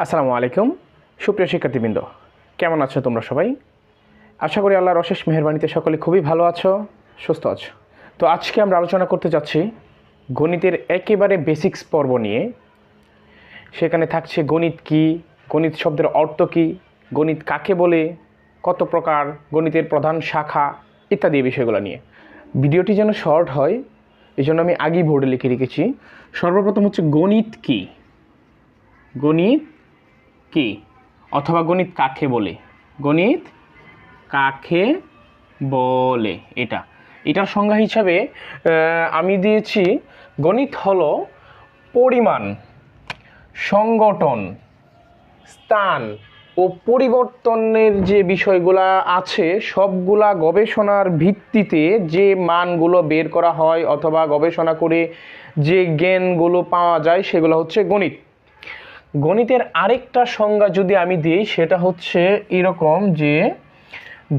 আসসালামু আলাইকুম সুপ্রিয় শিক্ষার্থীবৃন্দ, কেমন আছো তোমরা সবাই? আশা করি আল্লাহর অশেষ মেহেরবানিতে সকলে খুবই ভালো আছো, সুস্থ আছো। তো আজকে আমরা আলোচনা করতে যাচ্ছি গণিতের একেবারে বেসিক্স পর্ব নিয়ে। সেখানে থাকছে গণিত কী, গণিত শব্দের অর্থ কী, গণিত কাকে বলে, কত প্রকার, গণিতের প্রধান শাখা ইত্যাদি বিষয়গুলো নিয়ে। ভিডিওটি যেন শর্ট হয় এই জন্য আমি আগেই বোর্ডে লিখে রেখেছি। সর্বপ্রথম হচ্ছে গণিত কী, গণিত কি অথবা গণিত কাকে বলে, গণিত কাকে বলে। এটার সংজ্ঞা হিসাবে আমি দিয়েছি গণিত হলো পরিমাণ, সংগঠন, স্থান ও পরিবর্তনের যে বিষয়গুলা আছে সবগুলা গবেষণার ভিত্তিতে যে মানগুলো বের করা হয় অথবা গবেষণা করে যে জ্ঞানগুলো পাওয়া যায় সেগুলো হচ্ছে গণিত। গণিতের আরেকটা সংজ্ঞা যদি আমি দিই সেটা হচ্ছে এরকম যে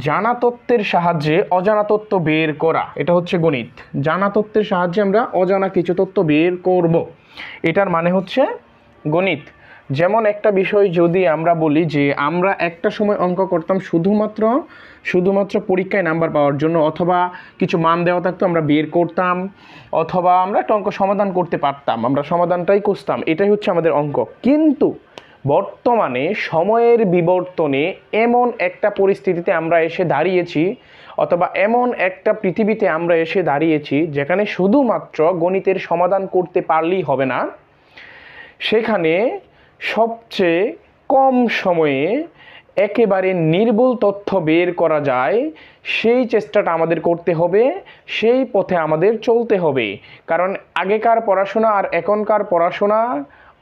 জানা তত্ত্বের সাহায্যে অজানা তত্ত্ব বের করা, এটা হচ্ছে গণিত। জানা তত্ত্বের সাহায্যে আমরা অজানা কিছু তত্ত্ব বের করব, এটার মানে হচ্ছে গণিত। যেমন একটা বিষয় যদি আমরা বলি যে আমরা একটা সময় অঙ্ক করতাম শুধুমাত্র পরীক্ষায় নাম্বার পাওয়ার জন্য, অথবা কিছু মান দেওয়া থাকতো আমরা বের করতাম, অথবা আমরা একটা অঙ্ক সমাধান করতে পারতাম, আমরা সমাধানটাই করতাম, এটাই হচ্ছে আমাদের অঙ্ক। কিন্তু বর্তমানে সময়ের বিবর্তনে এমন একটা পরিস্থিতিতে আমরা এসে দাঁড়িয়েছি, অথবা এমন একটা পৃথিবীতে আমরা এসে দাঁড়িয়েছি যেখানে শুধুমাত্র গণিতের সমাধান করতে পারলেই হবে না, সেখানে সবচেয়ে কম সময়ে একেবারে নির্ভুল তথ্য বের করা যায় সেই চেষ্টাটা আমাদের করতে হবে, সেই পথে আমাদের চলতে হবে। কারণ আগেকার পড়াশোনা আর এখনকার পড়াশোনা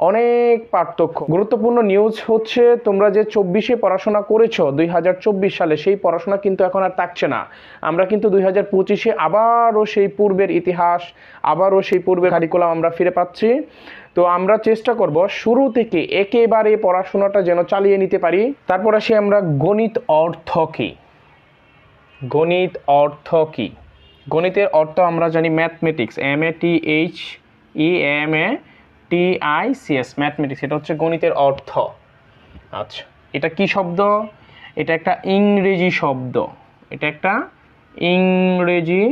অনেক পার্থক্য। গুরুত্বপূর্ণ নিউজ হচ্ছে তোমরা যে 24-এ পড়াশোনা করেছো 2024 সালে, সেই পড়াশোনা কিন্তু এখন আর থাকছে না। আমরা কিন্তু 2025-এ আবারও সেই পূর্বের ইতিহাস, আবারও সেই পূর্বের কারিকুলাম আমরা ফিরে পাচ্ছি। তো আমরা চেষ্টা করব শুরু থেকে একেবারে পড়াশোনাটা যেন চালিয়ে নিতে পারি। তারপর আসি আমরা গণিত অর্থ কী। গণিত অর্থ কী? গণিতের অর্থ আমরা জানি ম্যাথমেটিক্স, MATHEMATICS, ম্যাথমেটিক্স, এটা হচ্ছে গণিতের অর্থ। আচ্ছা, এটা কি শব্দ? এটা একটা ইংরেজি শব্দ, এটা একটা ইংরেজি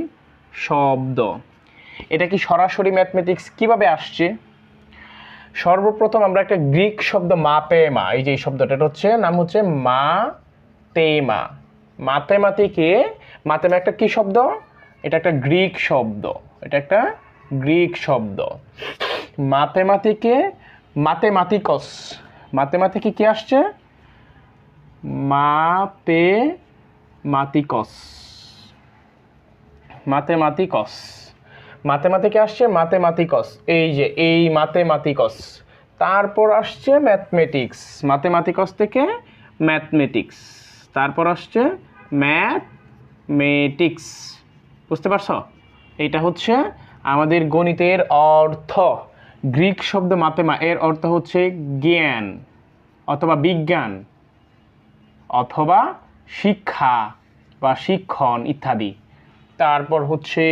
শব্দ। এটা কি সরাসরি ম্যাথমেটিক্স কিভাবে আসছে? সর্বপ্রথম আমরা একটা গ্রিক শব্দ মাপেমা, এই যে এই শব্দটা, এটা হচ্ছে নাম হচ্ছে মাতেমা। মাতেমা একটা কি শব্দ? এটা একটা গ্রিক শব্দ, এটা একটা গ্রিক শব্দ। মাতেমাটিকস, মাতেমাটিকে কি আসছে? মাথেমাটিকে আসছে ম্যাথমেটিকস, এই যে এই ম্যাথমেটিকস। তারপর আসছে ম্যাথমেটিক্স, ম্যাথমেটিকস থেকে ম্যাথমেটিক্স, তারপর আসছে ম্যাথমেটিক্স। বুঝতে পারছো? এইটা হচ্ছে আমাদের গণিতের অর্থ। গ্রিক শব্দ মাথেমা, এর অর্থ হচ্ছে জ্ঞান অথবা বিজ্ঞান অথবা শিক্ষা বা শিক্ষণ ইত্যাদি। তারপর হচ্ছে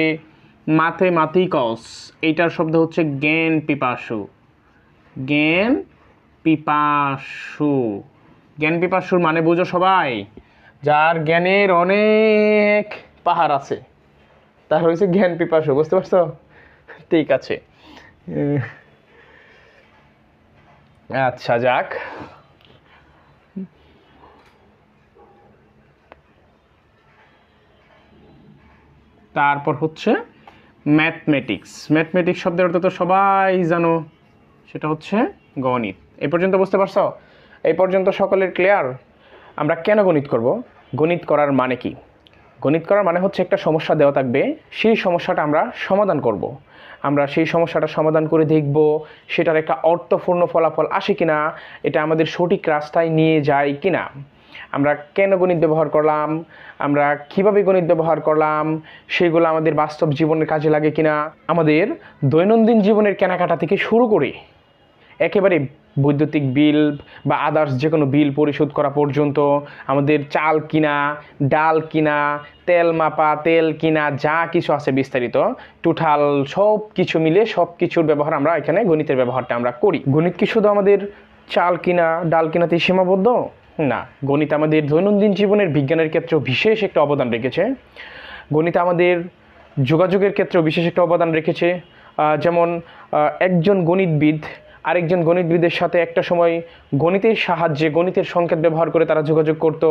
ম্যাথমেটিকস, এইটার শব্দ হচ্ছে জ্ঞান পিপাসু। জ্ঞান পিপাসুর মানে বুঝো সবাই? যার জ্ঞানের অনেক পাহাড় আছে তার হচ্ছে জ্ঞান পিপাসু। বুঝতে পারছো? ঠিক আছে, আচ্ছা যাক। তারপর হচ্ছে ম্যাথমেটিক্স শব্দের অর্থ তো সবাই জানো, সেটা হচ্ছে গণিত। এই পর্যন্ত বুঝতে পারছো? এই পর্যন্ত সকলের ক্লিয়ার? আমরা কেন গণিত করব? গণিত করার মানে কি? গণিত করার মানে হচ্ছে একটা সমস্যা দেওয়া থাকবে, সেই সমস্যাটা আমরা সমাধান করব। আমরা সেই সমস্যাটা সমাধান করে দেখব সেটার একটা অর্থপূর্ণ ফলাফল আসে কিনা, এটা আমাদের সঠিক রাস্তায় নিয়ে যায় কিনা। আমরা কেন গণিত ব্যবহার করলাম, আমরা কিভাবে গণিত ব্যবহার করলাম, সেগুলো আমাদের বাস্তব জীবনের কাজে লাগে কিনা, আমাদের দৈনন্দিন জীবনের কেনাকাটা থেকে শুরু করে একেবারে বৈদ্যুতিক বিল বা আদার্স যে কোনো বিল পরিশোধ করা পর্যন্ত, আমাদের চাল কিনা, ডাল কিনা, তেল মাপা, তেল কিনা, যা কিছু আছে বিস্তারিত টোটাল সব কিছু মিলে সব কিছুর ব্যবহার আমরা এখানে গণিতের ব্যবহারটা আমরা করি। গণিত কি শুধু আমাদের চাল কিনা ডাল কিনাতেই সীমাবদ্ধ না। গণিত আমাদের দৈনন্দিন জীবনের বিজ্ঞানের ক্ষেত্রেও বিশেষ একটা অবদান রেখেছে। গণিত আমাদের যোগাযোগের ক্ষেত্রেও বিশেষ একটা অবদান রেখেছে। যেমন একজন গণিতবিদ আরেকজন গণিতবিদের সাথে একটা সময় গণিতের সাহায্যে গণিতের সংকেত ব্যবহার করে তারা যোগাযোগ করত।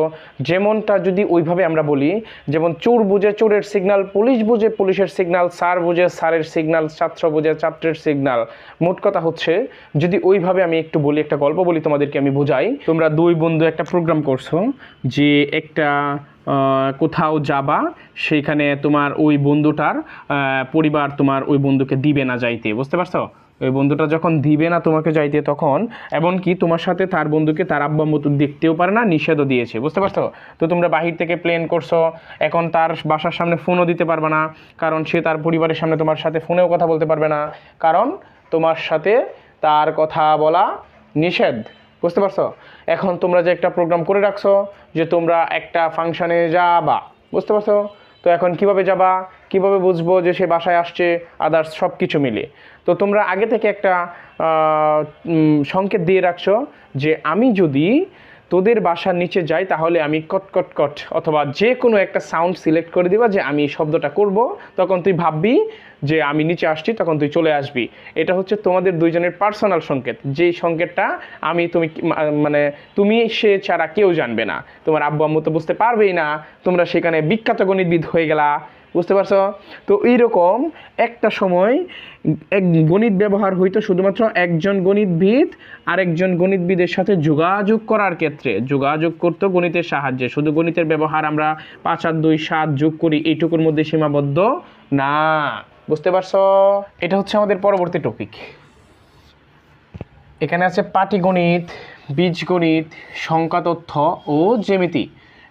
যেমনটা যদি ওইভাবে আমরা বলি, যেমন চোর বুঝে চোরের সিগন্যাল, পুলিশ বুঝে পুলিশের সিগন্যাল, স্যার বুঝে স্যারের সিগন্যাল, ছাত্র বুঝে ছাত্রের সিগন্যাল। মোট কথা হচ্ছে, যদি ওইভাবে আমি একটু বলি, একটা গল্প বলি তোমাদেরকে, আমি বোঝাই। তোমরা দুই বন্ধু একটা প্রোগ্রাম করছো যে একটা কোথাও যাবা, সেইখানে তোমার ওই বন্ধুটার পরিবার তোমার ওই বন্ধুকে দিবে না যাইতে, বুঝতে পারছো? ওই বন্ধুটা যখন দিবে না তোমাকে যাইতে, তখন এমনকি তোমার সাথে তার বন্ধুকে তার আব্বা আম্মু দেখতেও পারে না, নিষেধও দিয়েছে, বুঝতে পারছো? তো তোমরা বাহির থেকে প্ল্যান করছো, এখন তার বাসার সামনে ফোনও দিতে পারবে না, কারণ সে তার পরিবারের সামনে তোমার সাথে ফোনেও কথা বলতে পারবে না, কারণ তোমার সাথে তার কথা বলা নিষেধ, বুঝতে পারছো? এখন তোমরা যে একটা প্রোগ্রাম করে রাখছো যে তোমরা একটা ফাংশনে যাবা, বুঝতে পারছো? তো এখন কিভাবে যাবা, কিভাবে বুঝবো যে সে বাসায় আসছে, আদার্স সব কিছু মিলে। তো তোমরা আগে থেকে একটা সংকেত দিয়ে রাখছো যে আমি যদি তোদের বাসার নিচে যাই তাহলে আমি কট কট কট অথবা যে কোনো একটা সাউন্ড সিলেক্ট করে দিবা যে আমি এই শব্দটা করব, তখন তুই ভাববি যে আমি নিচে আসছি, তখন তুই চলে আসবি। এটা হচ্ছে তোমাদের দুইজনের পার্সোনাল সংকেত, যেই সংকেতটা তুমি মানে তুমি সে ছাড়া কেউ জানবে না, তোমার আব্বু আম্মু তো বুঝতে পারবেই না, তোমরা সেখানে বিখ্যাত গণিতবিদ হয়ে গেলা, বুঝতে পারছো? তো এইরকম একটা সময় এক গণিত ব্যবহার হইতো শুধুমাত্র একজন গণিতবিদ আরেকজন গণিতবিদের সাথে যোগাযোগ করার ক্ষেত্রে, যোগাযোগ করতো গণিতের সাহায্যে। শুধু গণিতের ব্যবহার আমরা 5 আর 2 7 যোগ করি এইটুকুর মধ্যে সীমাবদ্ধ না, বুঝতে পারছো? এটা হচ্ছে আমাদের পরবর্তী টপিক। এখানে আছে পাটিগণিত, বীজগণিত, সংখ্যা তথ্য ও জ্যামিতি।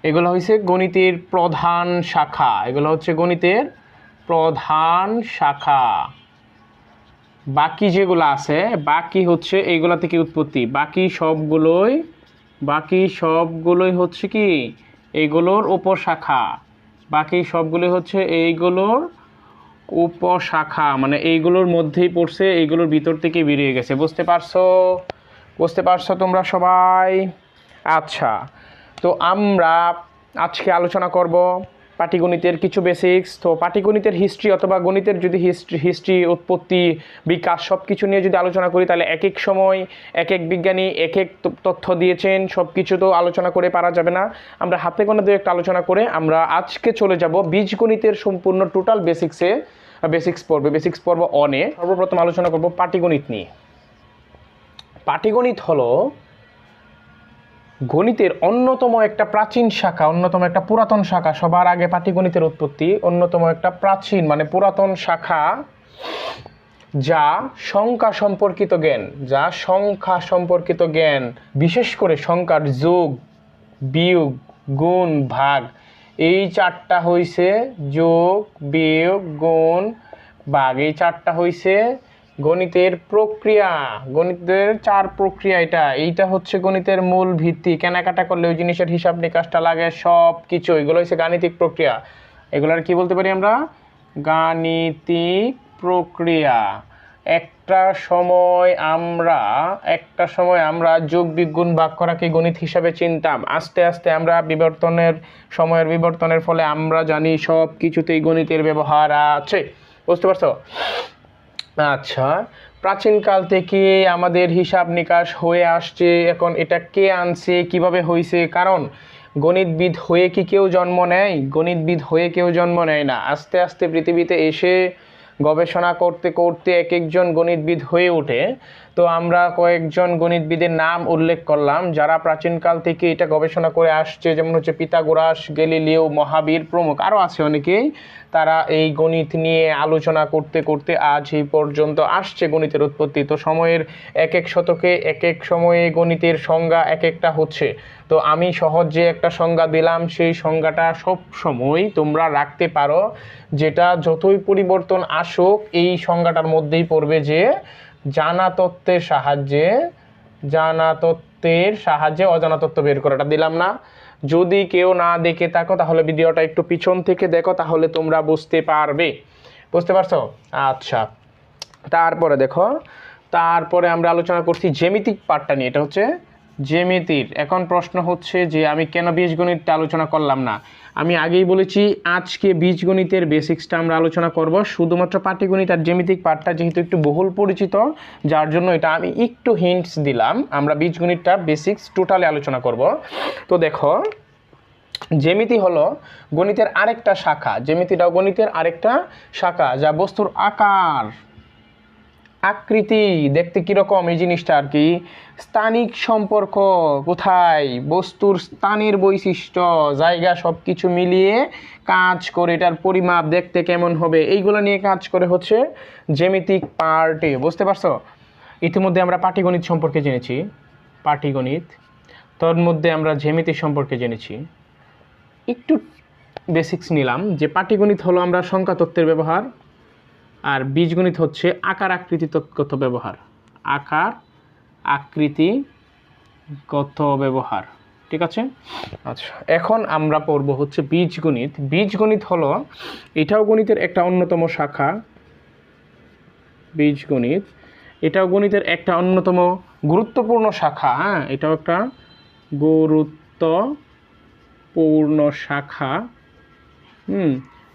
এগুলো হচ্ছে গণিতের প্রধান শাখা, এগুলো হচ্ছে গণিতের প্রধান শাখা। বাকি যেগুলো আছে, বাকি হচ্ছে এইগুলা থেকে উৎপত্তি, বাকি সবগুলোই হচ্ছে কি এইগুলোর উপশাখা, বাকি সবগুলোই হচ্ছে এইগুলোর উপশাখা, মানে এইগুলোর মধ্যেই পড়ছে, এইগুলোর ভিতর থেকে বেরিয়ে গেছে, বুঝতে পারছো তোমরা সবাই? আচ্ছা, তো আমরা আজকে আলোচনা করব পাটিগণিতের কিছু বেসিক্স। তো পাটিগণিতের হিস্ট্রি অথবা গণিতের যদি হিস্ট্রি উৎপত্তি বিকাশ সব কিছু নিয়ে যদি আলোচনা করি, তাহলে এক এক সময় এক এক বিজ্ঞানী এক এক তথ্য দিয়েছেন, সব কিছু তো আলোচনা করে পারা যাবে না। আমরা হাতে গোনা দিয়ে একটা আলোচনা করে আমরা আজকে চলে যাব বীজগণিতের সম্পূর্ণ টোটাল বেসিক্স পর্ব অনে। সর্বপ্রথম আলোচনা করব পাটিগণিত নিয়ে। পাটিগণিত হলো গণিতের অন্যতম একটা প্রাচীন শাখা, অন্যতম একটা পুরাতন শাখা। সবার আগে পাটিগণিতের উৎপত্তি, অন্যতম একটা প্রাচীন মানে পুরাতন শাখা, যা সংখ্যা সম্পর্কিত জ্ঞান, বিশেষ করে সংখ্যার যোগ, বিয়োগ, গুণ, ভাগ, এই চারটা হইছে যোগ, বিয়োগ, গুণ, ভাগ, এই চারটা হইছে গণিতের প্রক্রিয়া। গণিতের 4 প্রক্রিয়া, এইটা হচ্ছে গণিতের মূল ভিত্তি। কেনাকাটা করলে ওই জিনিসের হিসাব নিকাশটা লাগে, সব কিছু এগুলো হচ্ছে গাণিতিক প্রক্রিয়া। এগুলার কি বলতে পারি আমরা? গাণিতিক প্রক্রিয়া। একটা সময় আমরা যোগ, বিয়োগ, গুণ, ভাগ করাকে গণিত হিসাবে চিনতাম। আস্তে আস্তে আমরা সময়ের বিবর্তনের ফলে আমরা জানি সব কিছুতেই গণিতের ব্যবহার আছে, বুঝতে পারছো? আচ্ছা, প্রাচীনকাল থেকে আমাদের হিসাব নিকাশ হয়ে আসছে। এখন এটা কে আনছে, কিভাবে হয়েছে? কারণ গণিতবিদ হয়ে কি কেউ জন্ম নেয়? গণিতবিদ হয়ে কেউ জন্ম নেয় না। আস্তে আস্তে পৃথিবীতে এসে গবেষণা করতে করতে এক একজন গণিতবিদ হয়ে ওঠে। তো আমরা কয়েকজন গণিতবিদের নাম উল্লেখ করলাম যারা প্রাচীনকাল থেকে এটা গবেষণা করে আসছে, যেমন হচ্ছে পিথাগোরাস, গ্যালিলিও, মহাবীর প্রমুখ, আরও আছে অনেকেই। তারা এই গণিত নিয়ে আলোচনা করতে করতে আজ এই পর্যন্ত আসছে গণিতের উৎপত্তি। তো সময়ের এক এক শতকে এক এক সময়ে গণিতের সংজ্ঞা এক একটা হচ্ছে। তো আমি সহজ যে একটা সংজ্ঞা দিলাম, সেই সংজ্ঞাটা সব সময় তোমরা রাখতে পারো, যেটা যতই পরিবর্তন আসুক এই সংজ্ঞাটার মধ্যেই পড়বে যে জানা তত্ত্বের সাহায্যে অজানা তত্ত্ব বের করাটা দিলাম না। যদি কেউ না দেখে থাকো তাহলে ভিডিওটা একটু পিছন থেকে দেখো, তাহলে তোমরা বুঝতে পারছো? আচ্ছা, তারপরে দেখো তারপরে আমরা আলোচনা করছি জ্যামিতিক পার্টটা নিয়ে, এটা হচ্ছে জ্যামিতির। এখন প্রশ্ন হচ্ছে যে আমি কেন বীজগণিতটা আলোচনা করলাম না। আমি আগেই বলেছি আজকে বীজগণিতের বেসিক্সটা আমরা আলোচনা করব, শুধুমাত্র পাটিগণিত আর জ্যামিতিক পার্টটা যেহেতু একটু বহুল পরিচিত, যার জন্য এটা আমি একটু হিন্টস দিলাম। আমরা বীজগণিতটা বেসিক্স টোটালি আলোচনা করব। তো দেখো, জ্যামিতি হলো গণিতের আরেকটা শাখা, জ্যামিতিটাও গণিতের আরেকটা শাখা যা বস্তুর আকার, আকৃতি দেখতে কীরকম এই জিনিসটা আর কি, স্থানিক সম্পর্ক কোথায়, বস্তুর স্থানের বৈশিষ্ট্য, জায়গা, সব কিছু মিলিয়ে কাজ করে এটার পরিমাপ দেখতে কেমন হবে, এইগুলো নিয়ে কাজ করে হচ্ছে জ্যামিতিক পার্টে। বুঝতে পারছো? ইতিমধ্যে আমরা পাটিগণিত সম্পর্কে জেনেছি, পাটিগণিত, তোর মধ্যে আমরা জ্যামিতি সম্পর্কে জেনেছি। একটু বেসিক্স নিলাম যে পাটিগণিত হলো আমরা সংখ্যা তত্ত্বের ব্যবহার, আর বীজগণিত হচ্ছে আকার আকৃতি তত্ত্বগত ব্যবহার, আকার আকৃতিগত ব্যবহার। ঠিক আছে? আচ্ছা, এখন আমরা পড়ব হচ্ছে বীজগণিত। বীজগণিত হলো এটাও গণিতের একটা অন্যতম শাখা, বীজগণিত এটাও গণিতের একটা অন্যতম গুরুত্বপূর্ণ শাখা। হ্যাঁ, এটাও একটা গুরুত্বপূর্ণ শাখা।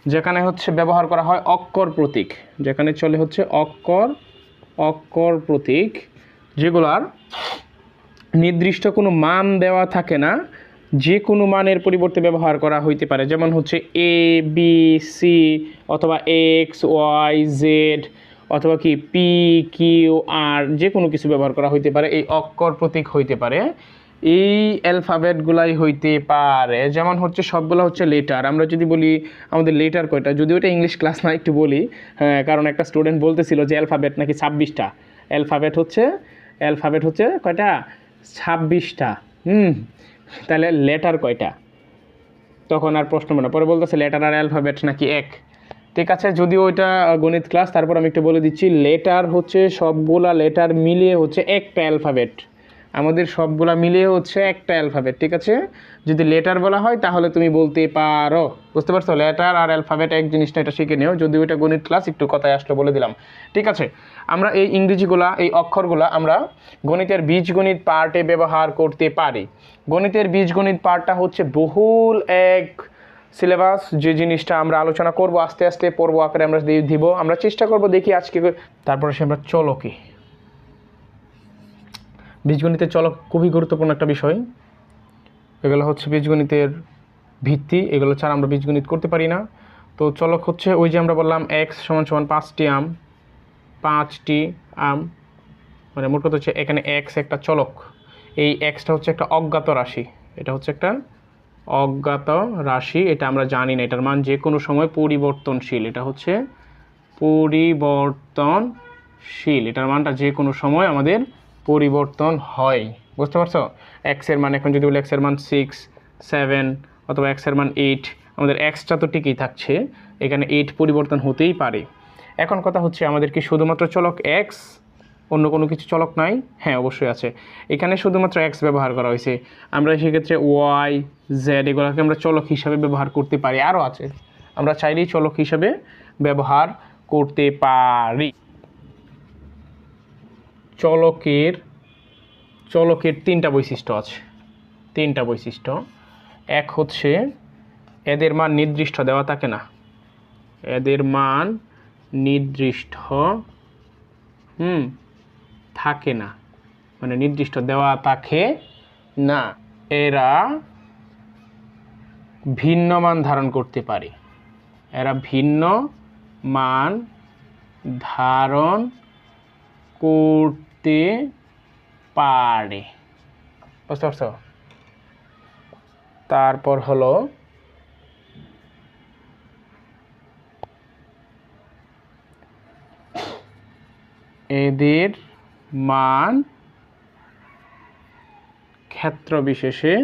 যেখানে হচ্ছে ব্যবহার করা হয় অক্ষর প্রতীক, যেখানে চলে হচ্ছে অক্ষর প্রতীক, যেগুলার নির্দিষ্ট কোনো মান দেওয়া থাকে না, যে কোনো মানের পরিবর্তে ব্যবহার করা হইতে পারে। যেমন হচ্ছে এ বি সি অথবা এক্স ওয়াই জেড অথবা কি পি কিউ আর, যে কোনো কিছু ব্যবহার করা হইতে পারে, এই অক্ষর প্রতীক হইতে পারে, এই অ্যালফাবেটগুলাই হইতে পারে। যেমন হচ্ছে সবগুলো হচ্ছে লেটার। আমরা যদি বলি আমাদের লেটার কয়টা, যদি ওটা ইংলিশ ক্লাস না একটু বলি, হ্যাঁ, কারণ একটা স্টুডেন্ট বলতেছিল যে অ্যালফাবেট নাকি 26টা, অ্যালফাবেট হচ্ছে কয়টা, 26টা। তাহলে লেটার কয়টা? তখন আর প্রশ্ন মনে পরে বলতেছে লেটার আর অ্যালফাবেট নাকি এক। ঠিক আছে, যদিও ওইটা গণিত ক্লাস, তারপর আমি একটু বলে দিচ্ছি, লেটার হচ্ছে সবগুলা লেটার মিলিয়ে হচ্ছে একটা অ্যালফাবেট, আমাদের সবগুলা মিলিয়ে হচ্ছে একটা অ্যালফাবেট। ঠিক আছে, যদি লেটার বলা হয় তাহলে তুমি বলতে পারো। বুঝতে পারছো? লেটার আর অ্যালফাবেট এক জিনিসটা, এটা শিখে নিও। যদি ওইটা গণিত ক্লাস, একটু কথায় আসলে বলে দিলাম। ঠিক আছে, আমরা এই ইংরেজিগুলা, এই অক্ষরগুলা আমরা গণিতের বীজগণিত পার্টে ব্যবহার করতে পারি। গণিতের বীজগণিত পার্টটা হচ্ছে বহুল এক সিলেবাস, যে জিনিসটা আমরা আলোচনা করব আস্তে আস্তে, পর্ব আকারে আমরা দিব। আমরা চেষ্টা করব দেখি আজকে, তারপরে সে আমরা চলকে, বীজগণিতের চলক খুবই গুরুত্বপূর্ণ একটা বিষয়। এগুলো হচ্ছে বীজগণিতের ভিত্তি, এগুলো ছাড়া আমরা বীজগণিত করতে পারি না। তো চলক হচ্ছে ওই যে আমরা বললাম এক্স সমান সমান 5টি আম, মানে মোট কথা হচ্ছে এখানে এক্স একটা চলক, এই এক্সটা হচ্ছে একটা অজ্ঞাত রাশি, এটা হচ্ছে একটা অজ্ঞাত রাশি, এটা আমরা জানি না, এটার মান যে কোনো সময় পরিবর্তনশীল, এটা হচ্ছে পরিবর্তনশীল, এটার মানটা যে কোনো সময় আমাদের পরিবর্তন হয়। বুঝতে পারছো? এক্সের মান এখন যদি বলি এক্সের মান 6, 7 অথবা এক্সের মান 8, আমাদের এক্সটা তো ঠিকই থাকছে, এখানে 8 পরিবর্তন হতেই পারে। এখন কথা হচ্ছে আমাদের কি শুধুমাত্র চলক এক্স, অন্য কোনো কিছু চলক নাই? হ্যাঁ, অবশ্যই আছে। এখানে শুধুমাত্র এক্স ব্যবহার করা হয়েছে, আমরা সেক্ষেত্রে ওয়াই জেড এগুলোকে আমরা চলক হিসাবে ব্যবহার করতে পারি। আরও আছে, আমরা চাইলেই চলক হিসাবে ব্যবহার করতে পারি। চলকের 3টা বৈশিষ্ট্য আছে, 3টা বৈশিষ্ট্য। এক হচ্ছে এদের মান নির্দিষ্ট দেওয়া থাকে না, এদের মান নির্দিষ্ট থাকে না, মানে নির্দিষ্ট দেওয়া থাকে না, এরা ভিন্ন মান ধারণ করতে পারে, এরা ভিন্ন মান ধারণ করতে পারে। বুঝতে পারছো? তারপর হলো এদের মান ক্ষেত্র বিশেষে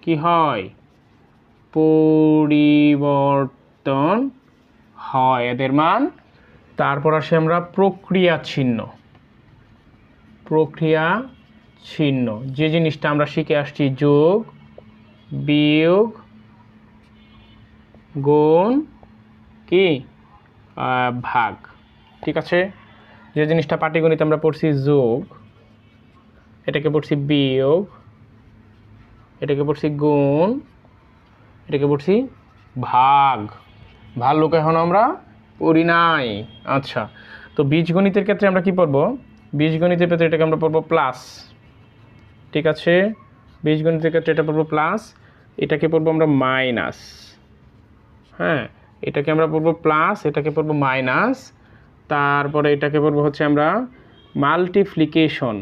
কি হয়, পরিবর্তন হয় এদের মান। তারপর আসে আমরা প্রক্রিয়া চিহ্ন, যে জিনিসটা আমরা শিখে আসছি, যোগ বিয়োগ গুণ কি ভাগ, ঠিক আছে। যে জিনিসটা পাটিগণিত আমরা পড়ছি যোগ, এটাকে পড়ছি বিয়োগ, এটাকে পড়ছি গুণ, এটাকে পড়ছি ভাগ। ভাগ এখন আমরা পড়ি নাই। আচ্ছা, তো বীজগণিতের ক্ষেত্রে আমরা কি পড়ব? বীজগণিতের ক্ষেত্রে এটাকে আমরা পড়ব প্লাস। ঠিক আছে, বীজগণিতের ক্ষেত্রে এটা পড়ব প্লাস, এটাকে পড়ব আমরা মাইনাস। হ্যাঁ, এটাকে আমরা পড়ব প্লাস, এটাকে পড়ব মাইনাস, তারপরে এটাকে পড়ব হচ্ছে আমরা মাল্টিপ্লিকেশন।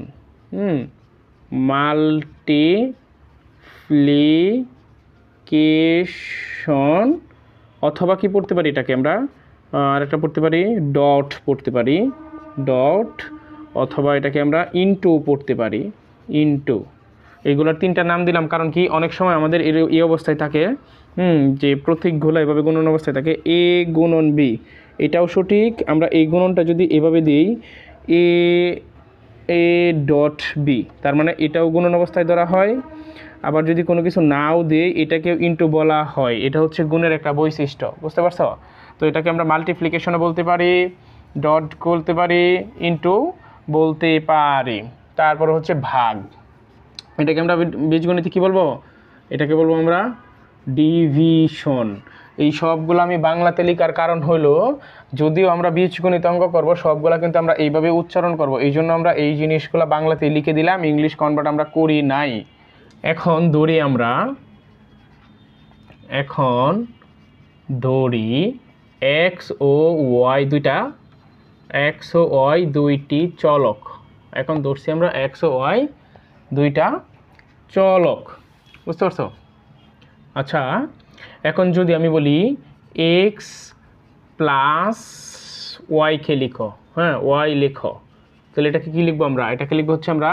মাল্টিপ্লিকেশন, অথবা কি পড়তে পারি এটাকে আমরা আরেকটা পড়তে পারি ডট পড়তে পারি, ডট, অথবা এটাকে আমরা ইনটু পড়তে পারি, ইনটু। এইগুলোর তিনটা নাম দিলাম কারণ কি অনেক সময় আমাদের এই অবস্থায় থাকে যে প্রতীকগুলো এভাবে গুণন অবস্থায় থাকে, এ গুণন বি, এটাও সঠিক। আমরা এই গুণনটা যদি এভাবে দিই এ এ ডট বি, তার মানে এটাও গুণন অবস্থায় ধরা হয়। আবার যদি কোনো কিছু নাও দিই এটাকেও ইনটু বলা হয়, এটা হচ্ছে গুণের একটা বৈশিষ্ট্য, বুঝতে পারছো? তো এটাকে আমরা মাল্টিপ্লিকেশনও বলতে পারি, ডট বলতে পারি, ইনটু বলতে পারি। তারপর হচ্ছে ভাগ, এটাকে আমরা বীজগণিতে কী বলবো? এটাকে বলবো আমরা ডিভিশন। এই সবগুলো আমি বাংলাতে লেখার কারণ হলো যদিও আমরা বীজগণিত অঙ্ক করব সবগুলো কিন্তু আমরা এইভাবে উচ্চারণ করব, এই জন্য আমরা এই জিনিসগুলো বাংলাতে লিখে দিলাম, ইংলিশ কনভার্ট আমরা করি নাই। এখন ধরি আমরা এক্স ও ওয়াই দুইটি চলক। এখন ধরছি আমরা এক্স ও ওয়াই দুইটা চলক, বুঝতে পারছো? আচ্ছা, এখন যদি আমি বলি এক্স প্লাস ওয়াইকে লিখো, হ্যাঁ ওয়াই লিখো, তাহলে এটাকে কী লিখবো আমরা? এটাকে লিখবো হচ্ছে আমরা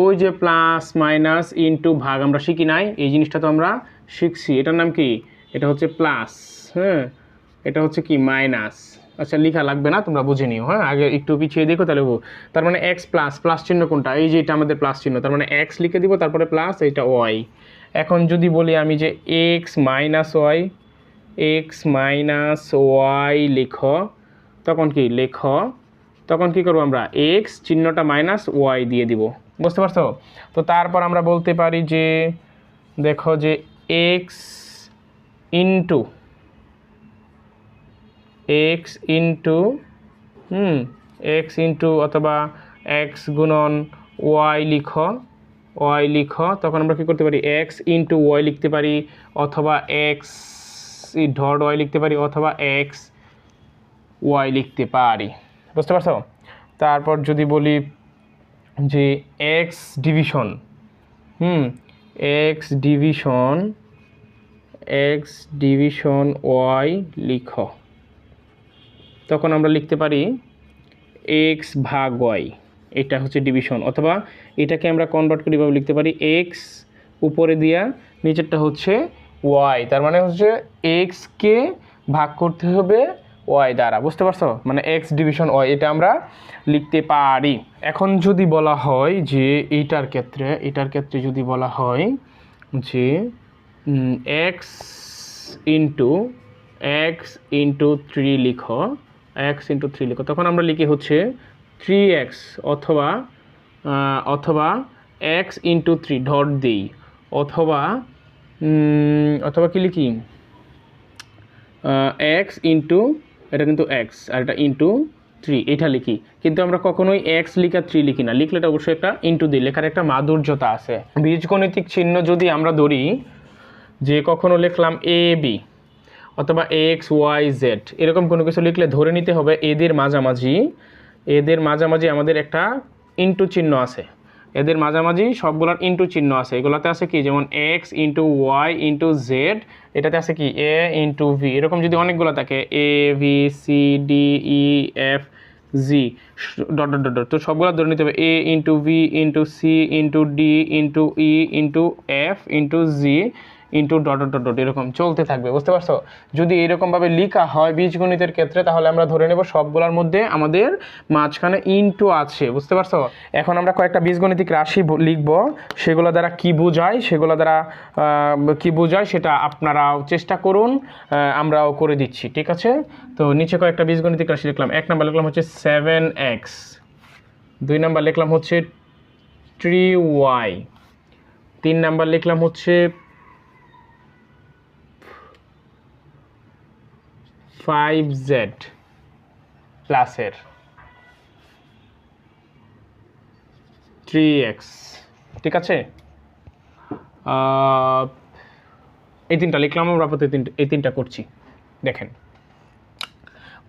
ওই যে প্লাস মাইনাস ইনটু ভাগ আমরা শিখি নাই, এই জিনিসটা তো আমরা শিখছি। এটার নাম কি? এটা হচ্ছে প্লাস, হ্যাঁ এটা হচ্ছে কি মাইনাস। আচ্ছা, লেখা লাগবে না, তোমরা বুঝে নিও। হ্যাঁ, আগে একটু পিছিয়ে দেখো তাহলে। তার মানে এক্স প্লাস, প্লাস চিহ্ন কোনটা? এই যে এটা আমাদের প্লাস চিহ্ন, তার মানে এক্স লিখে দিব, তারপরে প্লাস, এটা ওয়াই। এখন যদি বলি আমি যে এক্স মাইনাস ওয়াই লিখো, তখন কি লেখো, তখন কি করবো আমরা? এক্স চিহ্নটা মাইনাস ওয়াই দিয়ে দিব, বুঝতে পারছো? তো তারপর আমরা বলতে পারি যে দেখো যে এক্স ইন্টু অথবা এক্স গুণন ওয়াই লিখো, তখন আমরা কী করতে পারি? এক্স ইন্টু ওয়াই লিখতে পারি, অথবা এক্স ডট ওয়াই লিখতে পারি, অথবা এক্স ওয়াই লিখতে পারি, বুঝতে পারছো? তারপর যদি বলি যে এক্স ডিভিশন ওয়াই লিখো, তখন আমরা লিখতে পারি এক্স ভাগ ওয়াই, এটা হচ্ছে ডিভিশন। অথবা এটাকে আমরা কনভার্ট করে এভাবে লিখতে পারি এক্স উপরে দিয়া নিচেরটা হচ্ছে ওয়াই, তার মানে হচ্ছে এক্সকে ভাগ করতে হবে ওয়াই দ্বারা, বুঝতে পারছো? মানে এক্স ডিভিশন ওয়াই, এটা আমরা লিখতে পারি। এখন যদি বলা হয় যে এটার ক্ষেত্রে যদি বলা হয় যে এক্স ইন্টু 3 লিখো, তখন আমরা লিখি হচ্ছে 3x, অথবা এক্স ইন্টু 3 ডট দিই, অথবা কি লিখি এক্স ইন্টু, এটা কিন্তু এক্স আর এটা ইন্টু 3, এটা লিখি। কিন্তু আমরা কখনোই এক্স লিখা 3 লিখি না, লিখলে এটা অবশ্যই একটা ইন্টু দিই, লেখার একটা মাধুর্যতা আছে। বীজগণিতিক চিহ্ন যদি আমরা ধরি যে কখনো লিখলাম এ বি অথবা এক্স ওয়াই জেড, এরকম কোনো কিছু লিখলে ধরে নিতে হবে এদের মাঝামাঝি আমাদের একটা ইন্টু চিহ্ন আছে, এদের মাঝামাঝি সবগুলোর ইন্টু চিহ্ন আছে। এগুলোতে আছে কি, যেমন X into Y into Z, এটাতে আছে কি এ ইন্টু ভি, এরকম যদি অনেকগুলো থাকে A B C D E F G dot dot dot, তো সবগুলো ধরে নিতে হবে A into B into C into D into E into F into G into dot dot dot এরকম চলতে থাকবে, বুঝতে পারছো? যদি এরকমভাবে লেখা হয় বীজগণিতের ক্ষেত্রে তাহলে আমরা ধরে নেব সবগুলোর মধ্যে আমাদের মাঝখানে ইন্টু আছে, বুঝতে পারছো? এখন আমরা কয়েকটা বীজগণিতিক রাশি লিখব, সেগুলো দ্বারা কি বোঝায় সেটা আপনারাও চেষ্টা করুন, আমরাও করে দিচ্ছি, ঠিক আছে? তো নিচে কয়েকটা বীজগণিতিক রাশি লিখলাম। 1 নাম্বার লিখলাম হচ্ছে 7x, 2 নাম্বার লিখলাম হচ্ছে 3y, 3 নাম্বার লিখলাম হচ্ছে 5z প্লাসের 3x, ঠিক আছে? এই তিনটা লিখলাম আমরা, আপাতত এই তিনটা করছি। দেখেন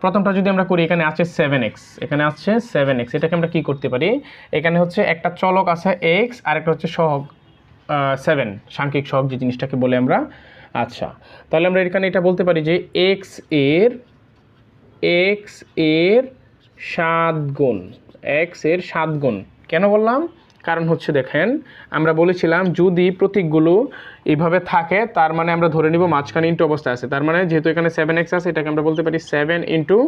প্রথমটা যদি আমরা করি, এখানে আছে 7x, এখানে আছে 7x, এটাকে আমরা কি করতে পারি? এখানে হচ্ছে একটা চলক আছে x আর একটা হচ্ছে সহগ 7, সাংখ্যিক সহগ যে জিনিসটাকে বলে আমরা। আচ্ছা, তাহলে আমরা এখানে এটা বলতে পারি যে x এর 7 গুণ, x এর 7 গুণ। কেন বললাম? কারণ হচ্ছে দেখেন আমরা বলেছিলাম যদি প্রতীকগুলো এইভাবে থাকে তার মানে আমরা ধরে নিব মাঝখানে ইন্টু অবস্থায় আছে, তার মানে যেহেতু এখানে 7x আছে এটাকে আমরা বলতে পারি 7 ইন্টু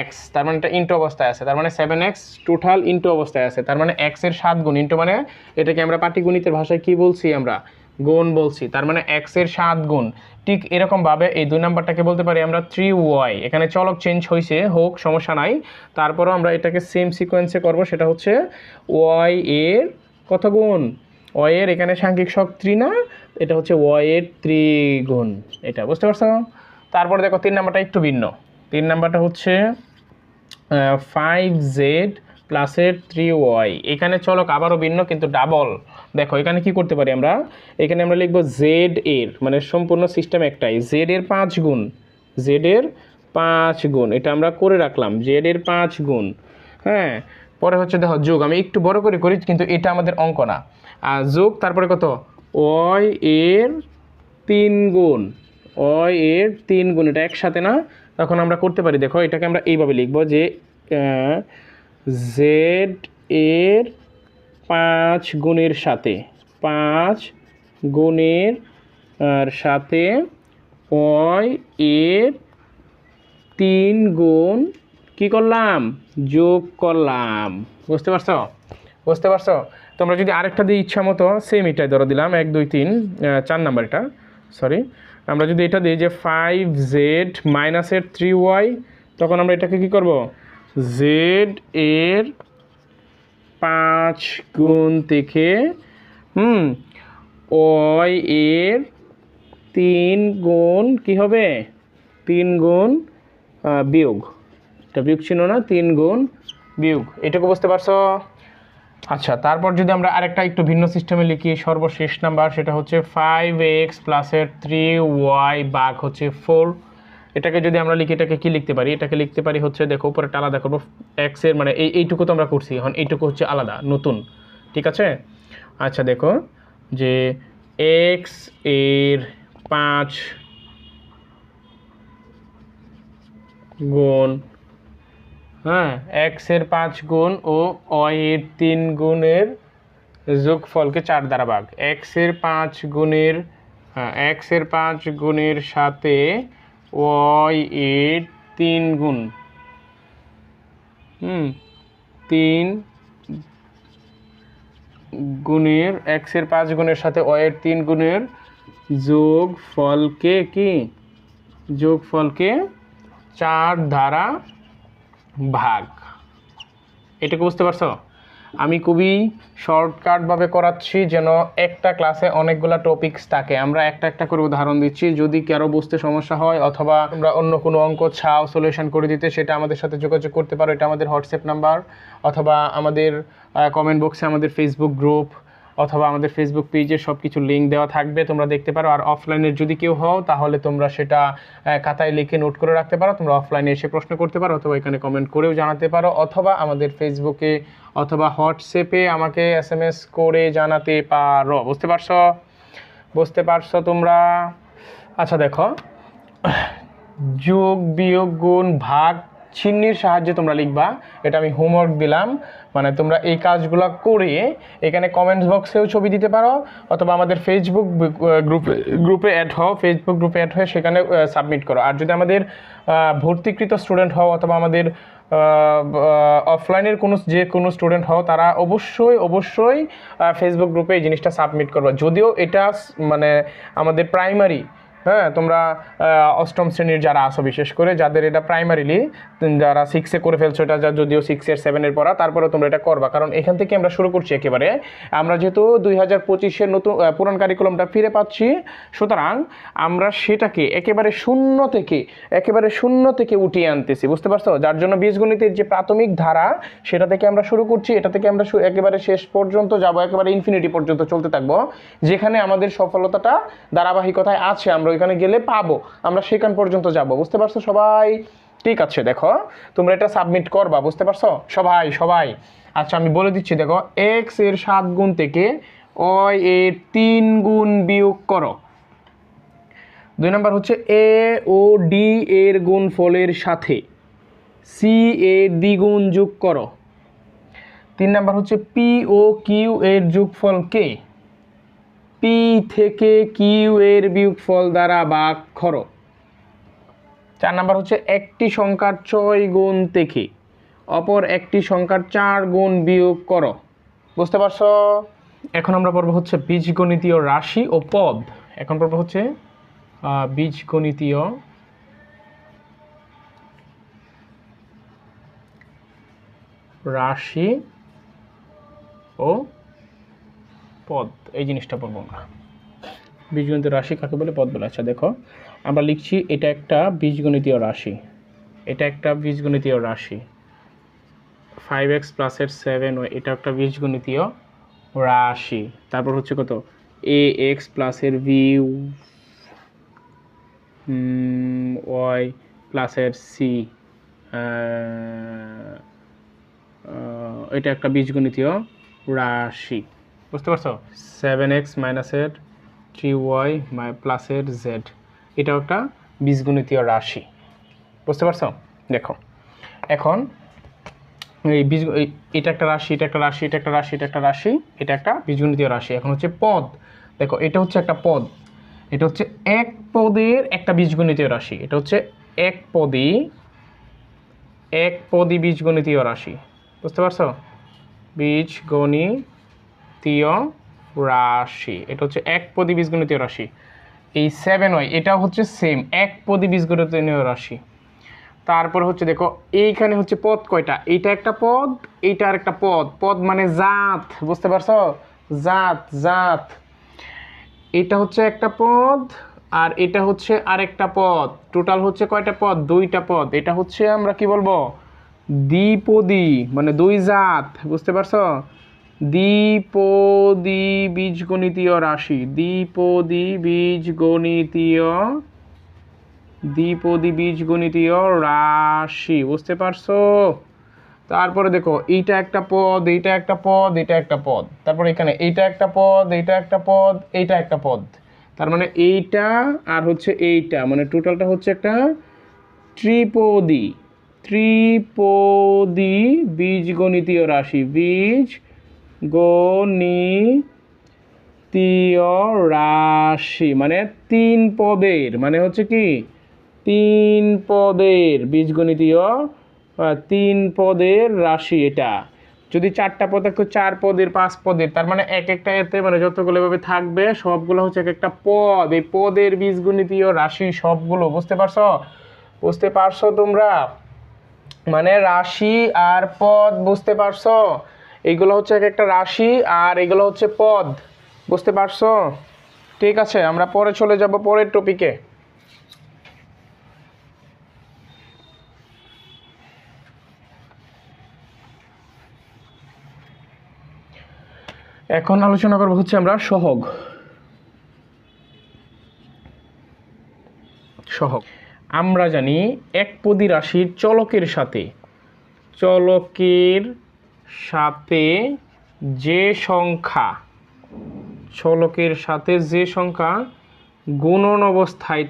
x, তার মানে এটা ইন্টু অবস্থায় আছে, তার মানে 7x টোটাল ইন্টু অবস্থায় আছে, তার মানে x এর 7 গুণ। ইন্টু মানে এটাকে আমরা পাটিগণিতের ভাষায় কি বলছি? আমরা গুণ বলছি, তার মানে x এর 7 গুণ। ঠিক এরকমভাবে এই 2 নাম্বারটাকে বলতে পারি আমরা 3y, এখানে চলক চেঞ্জ হয়েছে, হোক সমস্যা নাই, তারপরও আমরা এটাকে সেম সিকোয়েন্সে করব, সেটা হচ্ছে y এর কত গুণ? y এর এখানে সাংখ্যিক সহগ 3 না, এটা হচ্ছে y এর 3 গুণ, এটা বুঝতে পারছো? তারপরে দেখো 3 নাম্বারটা একটু ভিন্ন, 3 নাম্বারটা হচ্ছে 5z প্লাসের 3y, এখানে চলক আবারও ভিন্ন কিন্তু ডাবল। দেখো এখানে কি করতে পারি আমরা? এখানে আমরা লিখব z এর, মানে সম্পূর্ণ সিস্টেম একটাই, z এর 5 গুণ, z এর 5 গুণ, এটা আমরা করে রাখলাম, z এর 5 গুণ। হ্যাঁ, পরে হচ্ছে দেখো যোগ, আমি একটু বড় করে করি কিন্তু এটা আমাদের অঙ্ক না, আর যোগ তারপরে কত? y এর 3 গুণ, y এর 3 গুণ, এটা একসাথে না, তখন আমরা করতে পারি। দেখো এটাকে আমরা এইভাবে লিখব যে z এর 5 গুণের সাথে 5 গুণের সাথে y এর 3 গুণ কি করলাম? যোগ করলাম, বুঝতে পারছো? বুঝতে পারছো? তোমরা যদি আরেকটা দিয়ে ইচ্ছা মতো সেম এটাই ধরো দিলাম 1 2 3 4 নাম্বার, এটা সরি, আমরা যদি এটা দিই যে 5z মাইনাসের 3y, তখন আমরা এটাকে কি করব? z এর 5 গুণ থেকে y এর 3 গুণ কি হবে? 3 গুণ বিয়োগ, এটা বিয়োগ ছিল না, 3 গুণ বিয়োগ, এটুকু বুঝতে পারছো? আচ্ছা, তারপর যদি আমরা আরেকটা একটু ভিন্ন সিস্টেমে লিখি, সর্বশেষ নাম্বার, সেটা হচ্ছে 5x প্লাসের 3y ভাগ হচ্ছে 4, এটাকে যদি আমরা লিখি এটাকে কি লিখতে পারি? এটাকে লিখতে পারি হচ্ছে, দেখো উপরেটা আলাদা করবো, x এর মানে এইটুকু তো আমরা করছি, এখন এইটুকু হচ্ছে আলাদা নতুন, ঠিক আছে? আচ্ছা দেখো যে x এর 5 গুণ, হ্যাঁ x এর 5 গুণ ও y এর 3 গুণের যোগফলকে 4 দ্বারা ভাগ, x এর 5 গুণের x এর 5 গুণের সাথে y এর 3 গুণ, 3 গুণের x এর 5 গুণের সাথে y এর 3 গুণের যোগফলকে কি? যোগফলকে 4 দ্বারা ভাগ, এটাকে বুঝতে পারছো? আমি খুবই শর্টকাটভাবে করাচ্ছি যেন একটা ক্লাসে অনেকগুলো টপিকস থাকে, আমরা একটা একটা করে উদাহরণ দিচ্ছি, যদি কারো বুঝতে সমস্যা হয় অথবা আমরা অন্য কোনো অঙ্ক চাও সলিউশন করে দিতে, সেটা আমাদের সাথে যোগাযোগ করতে পারো, এটা আমাদের হোয়াটসঅ্যাপ নাম্বার, অথবা আমাদের কমেন্ট বক্সে আমাদের ফেসবুক গ্রুপ অথবা আমাদের ফেসবুক পেজে সব কিছু লিঙ্ক দেওয়া থাকবে, তোমরা দেখতে পারো। আর অফলাইনের যদি কেউ হও তাহলে তোমরা সেটা খাতায় লিখে নোট করে রাখতে পারো, তোমরা অফলাইনে এসে প্রশ্ন করতে পারো অথবা এখানে কমেন্ট করেও জানাতে পারো, অথবা আমাদের ফেসবুকে অথবা হোয়াটসঅ্যাপে আমাকে SMS করে জানাতে পারো। বুঝতে পারছো? বুঝতে পারছো তোমরা? আচ্ছা দেখো, যোগ বিয়োগ গুণ ভাগ চিহ্নের সাহায্যে তোমরা লিখবা। এটা আমি হোমওয়ার্ক দিলাম, মানে তোমরা এই কাজগুলো করে এখানে কমেন্টস বক্সেও ছবি দিতে পারো, অথবা আমাদের ফেসবুক গ্রুপে অ্যাড হও, ফেসবুক গ্রুপে অ্যাড হয়ে সেখানে সাবমিট করো। আর যদি আমাদের ভর্তিকৃত স্টুডেন্ট হও অথবা আমাদের অফলাইনের কোনো স্টুডেন্ট হও, তারা অবশ্যই ফেসবুক গ্রুপে এই জিনিসটা সাবমিট করবা। যদিও এটা মানে আমাদের প্রাইমারি, হ্যাঁ, তোমরা অষ্টম শ্রেণীর যারা আসো, বিশেষ করে যাদের এটা প্রাইমারিলি যারা 6-এ করে ফেলছো, এটা যদিও 6-এর 7-এর পড়া, তারপরে তোমরা এটা করবা, কারণ এখান থেকে আমরা শুরু করছি একেবারে। আমরা যেহেতু 2025-এর নতুন পুরান কারিকুলামটা ফিরে পাচ্ছি, সুতরাং আমরা সেটাকে একেবারে শূন্য থেকে উঠিয়ে আনতেছি, বুঝতে পারছো? যার জন্য বীজগণিতের যে প্রাথমিক ধারা, সেটা থেকে আমরা শুরু করছি, এটা থেকে আমরা একেবারে শেষ পর্যন্ত যাব, একেবারে ইনফিনিটি পর্যন্ত চলতে থাকবো। যেখানে আমাদের সফলতাটা ধারাবাহিকতায় আছে, আমরা ওইখানে গেলে পাবো, আমরা সেখান পর্যন্ত যাব, বুঝতে পারছো সবাই? ঠিক আছে, দেখো তোমরা এটা সাবমিট করবা, বুঝতে পারছো সবাই? আচ্ছা, আমি বলে দিচ্ছি, দেখো x এর 7 গুণ থেকে y এর 3 গুণ বিয়োগ করো। 2 নম্বর হচ্ছে a ও d এর গুণফলের সাথে c এর দ্বিগুণ যোগ করো। 3 নম্বর হচ্ছে p ও q এর যোগফলকে p থেকে q এর বিয়োগফল দ্বারা ভাগ করো। 4 নম্বর হচ্ছে একটি সংখ্যার 6 গুণ থেকে অপর একটি সংখ্যার 4 গুণ বিয়োগ করো। বুঝতে পারছো? এখন আমরা পড়ব হচ্ছে বীজগণিতীয় রাশি ও পদ। এখন পড়ব হচ্ছে বীজগণিতীয় রাশি ও পদ, এই জিনিসটা পড়বো আমরা। বীজগণিতীয় রাশি কাকে বলে, পদ বলে। আচ্ছা দেখো, আমরা লিখছি এটা একটা বীজগণিতীয় রাশি, 5x প্লাসের 7y, এটা একটা বীজগণিতীয় রাশি। তারপর হচ্ছে কত, ax প্লাসের y প্লাসের c, এটা একটা বীজগণিতীয় রাশি, বুঝতে পারছো? 7x মাইনাসের 3y প্লাসের z, এটাও একটা বীজগণিতীয় রাশি, বুঝতে পারছো? দেখো এখন এটা একটা রাশি, এটা একটা বীজগণিতীয় রাশি। এখন হচ্ছে পদ। দেখো এটা হচ্ছে একটা পদ, এটা হচ্ছে এক পদের একটা বীজগণিতীয় রাশি, এটা হচ্ছে এক পদী বীজগণিতীয় রাশি, বুঝতে পারছো? বীজগণিতীয় রাশি, এটা হচ্ছে এক পদী বীজগণিতীয় রাশি। এই 7y এটাও হচ্ছে সেম এক পদী বীজগণিতীয় রাশি। তারপর হচ্ছে দেখো এইখানে হচ্ছে পদ কয়টা, এইটা একটা পদ, এইটা আর একটা পদ মানে জাত, বুঝতে পারছো? জাত, এটা হচ্ছে একটা পদ আর এটা হচ্ছে আরেকটা পদ, টোটাল হচ্ছে কয়টা পদ, 2টা পদ। এটা হচ্ছে আমরা কি বলবো, দ্বিপদী, মানে দুই জাত, বুঝতে পারছো? দ্বিপদী বীজগণিতীয় রাশি, দ্বিপদী বীজগণিতীয় রাশি, বুঝতে পারছো? তারপরে দেখো এইটা একটা পদ, এইটা একটা পদ, এটা একটা পদ, তারপর এখানে এইটা একটা পদ, এইটা একটা পদ, এইটা একটা পদ, তার মানে এইটা আর হচ্ছে এইটা, মানে টোটালটা হচ্ছে একটা ত্রিপদী বীজগণিতীয় রাশি, বীজগণিতীয় রাশি মানে 3 পদের, মানে হচ্ছে কি 3 পদের বীজগণিতীয় 3 পদের রাশি। এটা যদি 4টা পদ থাকতো 4 পদের 5 পদের, তার মানে এক একটা এতে মানে যতগুলো ভাবে থাকবে সবগুলো হচ্ছে এক একটা পদ, এই পদের বীজগণিতীয় রাশি সবগুলো, বুঝতে পারছো তোমরা? মানে রাশি আর পদ, বুঝতে পারছো? এইগুলো হচ্ছে এক একটা রাশি আর এগুলো হচ্ছে পদ, বুঝতে পারছো? ঠিক আছে, আমরা পরে চলে যাব পরের টপিকে। এখন আলোচনা করব হচ্ছে আমরা সহগ। আমরা জানি একপদী রাশির চলকের সাথে যে সংখ্যা গুণন অবস্থায়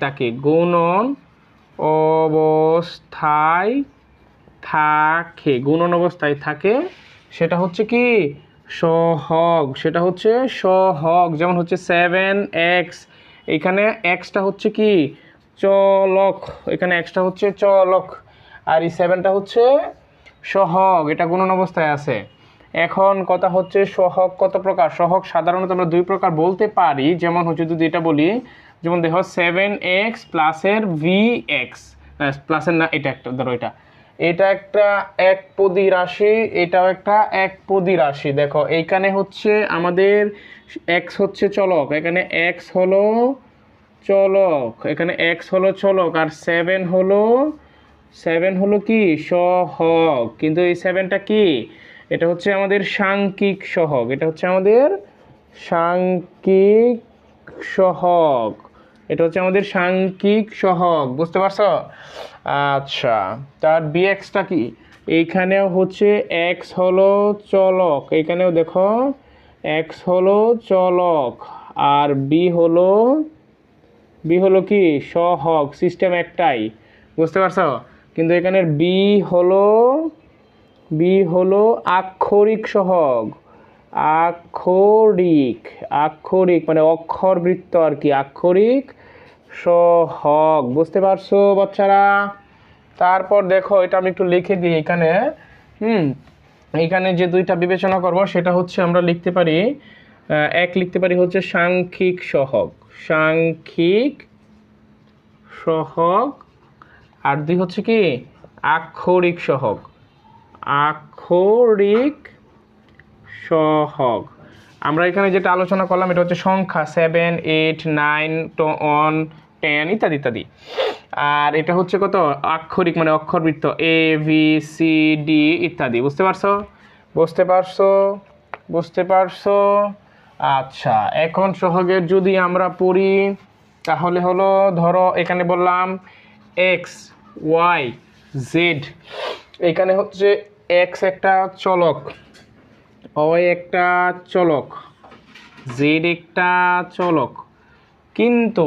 থাকে, গুণন অবস্থায় থাকে, সেটা হচ্ছে কি সহগ, সেটা হচ্ছে সহগ। যেমন হচ্ছে 7x, এখানে এক্সটা হচ্ছে কি চলক, এখানে এক্সটা হচ্ছে চলক, আর এই 7টা হচ্ছে সহগ, এটা গুণন অবস্থায় আছে। এখন কথা হচ্ছে সহগ কত প্রকার। সহগ সাধারণত আমরা দুই প্রকার বলতে পারি। যেমন হচ্ছে যদি এটা বলি, যেমন দেখো 7x প্লাসের vx, প্লাসের না, এটা একটা ধরো, এটা একটা একপদী রাশি, এটাও একটা একপদী রাশি। দেখো এইখানে হচ্ছে আমাদের x হচ্ছে চলক, এখানে x হলো চলক, এখানে x হলো চলক, আর 7 হলো কি সহগ। কিন্তু এই 7টা কি, এটা হচ্ছে আমাদের সাংখ্যিক সহগ, এটা হচ্ছে আমাদের সাংখ্যিক সহগ, এটা হচ্ছে আমাদের সাংখ্যিক সহগ, বুঝতে পারছো? আচ্ছা, তার বিএক্সটা কি, এইখানেও হচ্ছে এক্স হলো চলক, এইখানেও দেখো এক্স হলো চলক, আর বি হলো কি সহগ, সিস্টেম একটাই, বুঝতে পারছো? কিন্তু এখানের বি হলো আক্ষরিক সহগ, আক্ষরিক মানে অক্ষর বৃত্ত আর কি, আক্ষরিক সহগ, বুঝতে পারছো বাচ্চারা? তারপর দেখো এটা আমি একটু লিখে দিই এখানে। এখানে যে দুইটা বিবেচনা করব সেটা হচ্ছে আমরা লিখতে পারি, এক লিখতে পারি হচ্ছে সাংখ্যিক সহগ, সাংখ্যিক সহগ, আর দুই হচ্ছে কি আক্ষরিক সহগ, আক্ষরিক সহগ। আমরা এখানে যেটা আলোচনা করলাম এটা হচ্ছে সংখ্যা 7, 8, 9, 10 ইত্যাদি ইত্যাদি। আর এটা হচ্ছে কত আক্ষরিক মানে অক্ষরবৃত্ত, এ বি সি ডি ইত্যাদি, বুঝতে পারছো? আচ্ছা, এখন সহগের যদি আমরা পড়ি তাহলে হলো, ধরো এখানে বললাম এক্স ওয়াই জেড, এখানে হচ্ছে এক্স একটা চলক, ওয়াই একটা চলক, জেড একটা চলক, কিন্তু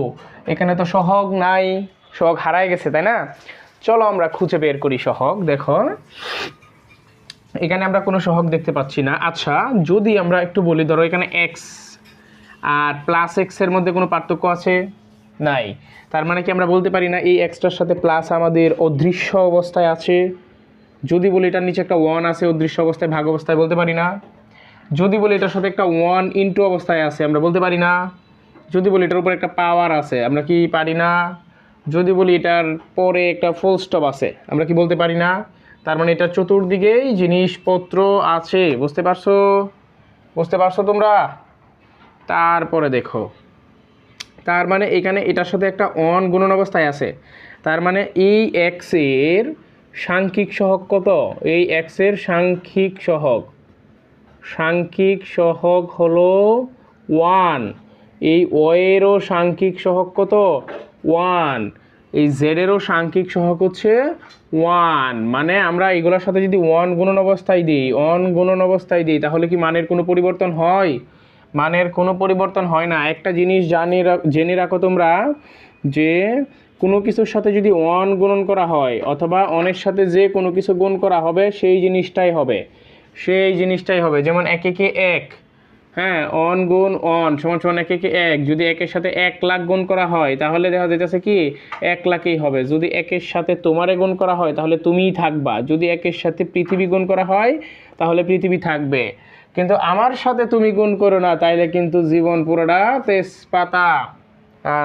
এখানে তো সহগ নাই, সহগ হারায় গেছে, তাই না? চলো আমরা খুঁজে বের করি সহগ। দেখো এখানে আমরা কোনো সহগ দেখতে পাচ্ছি না। আচ্ছা, যদি আমরা একটু বলি, ধরো এখানে এক্স আর প্লাস এক্স এর মধ্যে কোনো পার্থক্য আছে? নাই। তার মানে কি আমরা বলতে পারি না এই এক্সটার সাথে প্লাস আমাদের অদৃশ্য অবস্থায় আছে? যদি বলি এটার নিচে একটা 1 আছে অদৃশ্য অবস্থায়, ভাগ অবস্থায়, বলতে পারি না? যদি বলি এটার সাথে একটা 1 ইনটু অবস্থায় আছে, আমরা বলতে পারি না? যদি বলি এটার উপর একটা পাওয়ার আছে, আমরা কি পারি না? যদি বলি এটার পরে একটা ফুল স্টপ আছে, আমরা কি বলতে পারি না? তার মানে এটা চতুর্দিকেই জিনিসপত্র আছে, বুঝতে পারছো তোমরা? তারপরে দেখো, তার মানে এখানে এটার সাথে একটা অন গুণন অবস্থায় আছে, তার মানে এই এক্স এর সাংখ্যিক সহগ কত? এই এক্স এর সাংখ্যিক সহগ হলো 1, এই ওয়েরও সাংখ্যিক সহগ কত? 1, এই জেডেরও সাংখ্যিক সহগ হচ্ছে 1। মানে আমরা এগুলোর সাথে যদি 1 গুণন অবস্থায় দিই তাহলে কি মানের কোনো পরিবর্তন হয়? মানের কোনো পরিবর্তন হয় না। একটা জিনিস জেনে রাখো তোমরা, যে কোনো কিছুর সাথে যদি 1 গুণন করা হয় অথবা অনের সাথে যে কোনো কিছু গুণ করা হবে সেই জিনিসটাই হবে। যেমন 1 একে 1, হ্যাঁ, অন গুণ অন সমান সমান 1 একে 1। যদি 1-এর সাথে 1 লাখ গুণ করা হয় তাহলে দেখা যাইতেছে কি 1 লাখই হবে। যদি 1-এর সাথে তোমারে গুণ করা হয় তাহলে তুমিই থাকবা। যদি 1-এর সাথে পৃথিবী গুণ করা হয় তাহলে পৃথিবী থাকবে। কিন্তু আমার সাথে তুমি গুণ করো না, তাইলে কিন্তু জীবন পুরোটা তেজপাতা।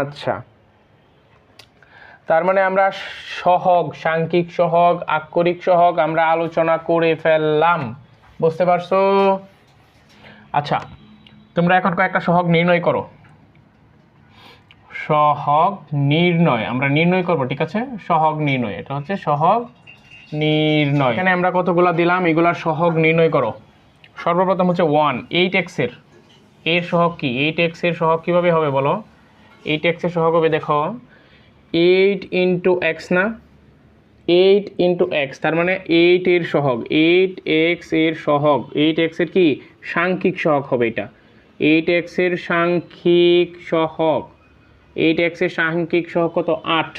আচ্ছা, তার মানে আমরা সহগ, সাংখ্যিক সহগ, আক্ষরিক সহগ আমরা আলোচনা করে ফেললাম, বুঝতে পারছো? আচ্ছা, তোমরা এখন কয়েকটা সহগ নির্ণয় করো। সহগ নির্ণয় আমরা নির্ণয় করব, ঠিক আছে? সহগ নির্ণয়, এটা হচ্ছে সহগ নির্ণয়। এখানে আমরা কতগুলা দিলাম, এগুলার সহগ নির্ণয় করো। সর্বপ্রথম হচ্ছে 1, 8x এর সহগ কি? 8x এর সহগ কীভাবে হবে বলো? 8x এর সহগ হবে, দেখো 8 ইন্টু এক্স না, 8 ইন্টু এক্স, তার মানে 8 এর সহগ, 8x এর সহগ, 8x এর কি সাংখ্যিক সহগ হবে এটা, 8x এর সাংখ্যিক সহগ, 8x এর সাংখ্যিক সহগ কত? 8,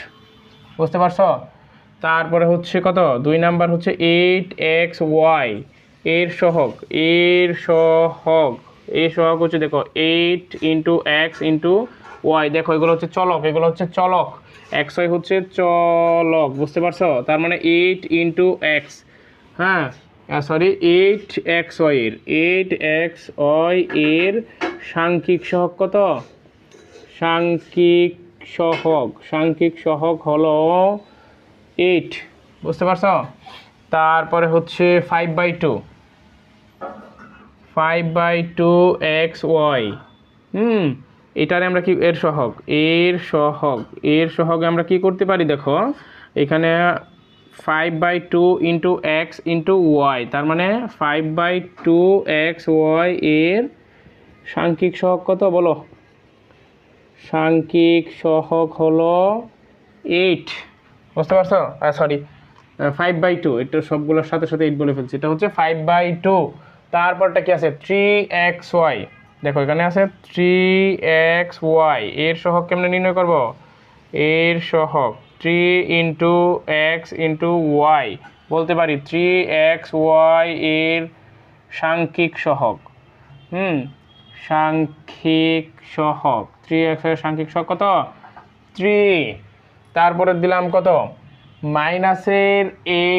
বুঝতে পারছো? তারপরে হচ্ছে কত 2 নাম্বার হচ্ছে 8xy এর সহগ হচ্ছে দেখো 8 ইন্টু এক্স ইন্টু ওয়াই। দেখো এগুলো হচ্ছে চলক, xy হচ্ছে চলক, বুঝতে পারছো? তার মানে 8 ইন্টু এক্স, হ্যাঁ সরি 8xy এর সাংখ্যিক সহগ কত? সাংখ্যিক সহগ হলো 8, বুঝতে পারছো? তারপরে হচ্ছে 5/2 xy, এটারে আমরা কি এর সহগ আমরা কি করতে পারি? দেখো এখানে 5/2 ইন্টু এক্স ইন্টু ওয়াই, তার মানে 5/2 xy এর সাংখ্যিক সহগ কত বলো? সাংখ্যিক সহগ হলো 8, বুঝতে পারছো? সরি 5/2, এটা সবগুলোর সাথে সাথে 8 বলে ফেলছি, এটা হচ্ছে 5/2। তারপরটা কি আছে? 3xy, দেখো এখানে আছে 3xy এর সহগ কেমনে নির্ণয় করব? এর সহগ 3 ইন্টু এক্স ইন্টু ওয়াই, বলতে পারি 3xy এর সাংখ্যিক সহগ, সাংখ্যিক সহগ 3x এর সাংখ্যিক সহগ কত? 3। তারপরে দিলাম কত? মাইনাসের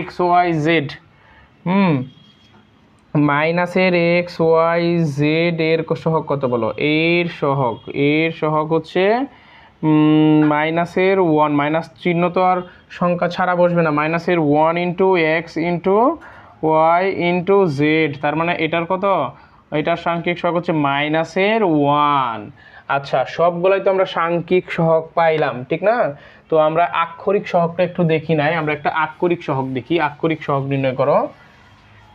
xyz, মাইনাসের xyz এর সহগ কত বলো? এর সহগ হচ্ছে মাইনাসের 1, মাইনাস চিহ্ন তো আর সংখ্যা ছাড়া বসবে না, মাইনাসের 1 into X into Y into Z, তার মানে এটার কত? এটার সাংখ্যিক সহগ হচ্ছে মাইনাসের 1। আচ্ছা, সবগুলোই তো আমরা সাংখ্যিক সহগ পাইলাম, ঠিক না? তো আমরা আক্ষরিক সহগটা একটু দেখি নাই, আমরা একটা আক্ষরিক সহগ দেখি। আক্ষরিক সহগ নির্ণয় করো,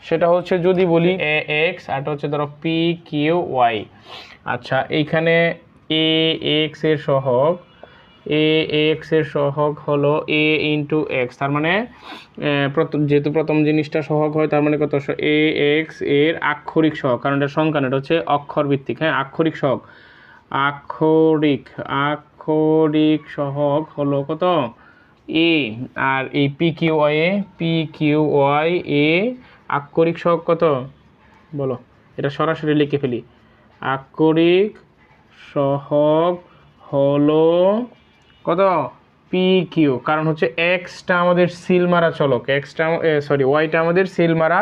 সেটা হচ্ছে যদি বলি এ এক্স আর হচ্ছে ধরো পি কিউ ওয়াই। আচ্ছা, এইখানে এ এক্স এর সহগ হলো এ ইন্টু এক্স, তার মানে যেহেতু প্রথম জিনিসটা সহগ হয়, তার মানে কত? এ এক্স এর আক্ষরিক সহগ, কারণ এটা সংখ্যা না, এটা হচ্ছে অক্ষর ভিত্তিক, হ্যাঁ আক্ষরিক সহগ। আক্ষরিক সহগ হলো কত? এ। আর এই পি কিউ ওয়াই এ আক্ষরিক সহগ কত বলো? এটা সরাসরি লিখে ফেলি। আক্ষরিক সহগ হলো কত? পি কিউ, কারণ হচ্ছে এক্সটা আমাদের সিল মারা চলক, ওয়াইটা আমাদের সিল মারা